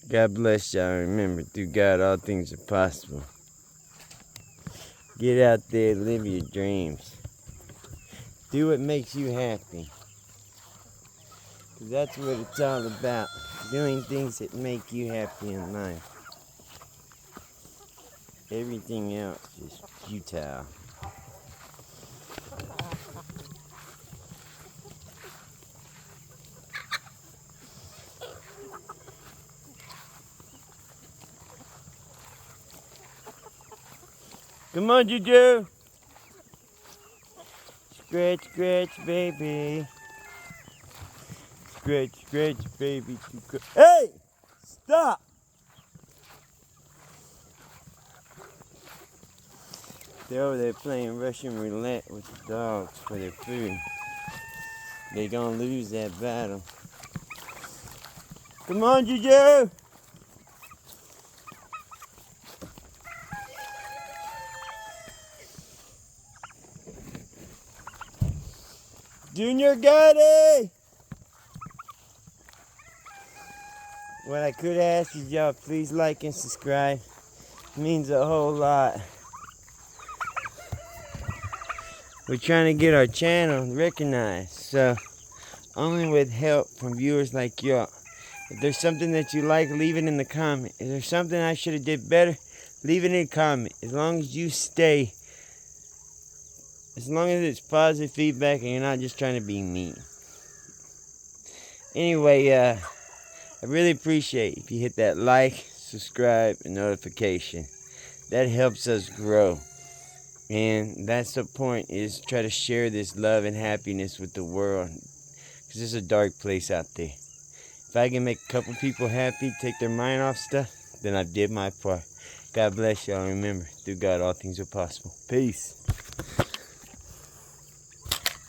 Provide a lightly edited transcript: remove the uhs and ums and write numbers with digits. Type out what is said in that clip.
God bless y'all. Remember, through God, all things are possible. Get out there, live your dreams. Do what makes you happy. Because that's what it's all about. Doing things that make you happy in life. Everything else is futile. Come on, Juju. Scratch, scratch, baby. Scratch, scratch, baby. Hey! Stop! They're over there playing Russian roulette with the dogs for their food. They're gonna lose that battle. Come on, Juju! Junior got it! What I could ask is y'all please like and subscribe. It means a whole lot. We're trying to get our channel recognized, so only with help from viewers like y'all. If there's something that you like, leave it in the comment. If there's something I should have did better, leave it in a comment. As long as you stay, as long as it's positive feedback and you're not just trying to be mean. Anyway, I really appreciate if you hit that like, subscribe, and notification. That helps us grow. And that's the point, is try to share this love and happiness with the world. Because it's a dark place out there. If I can make a couple people happy, take their mind off stuff, then I did my part. God bless y'all. Remember, through God, all things are possible. Peace.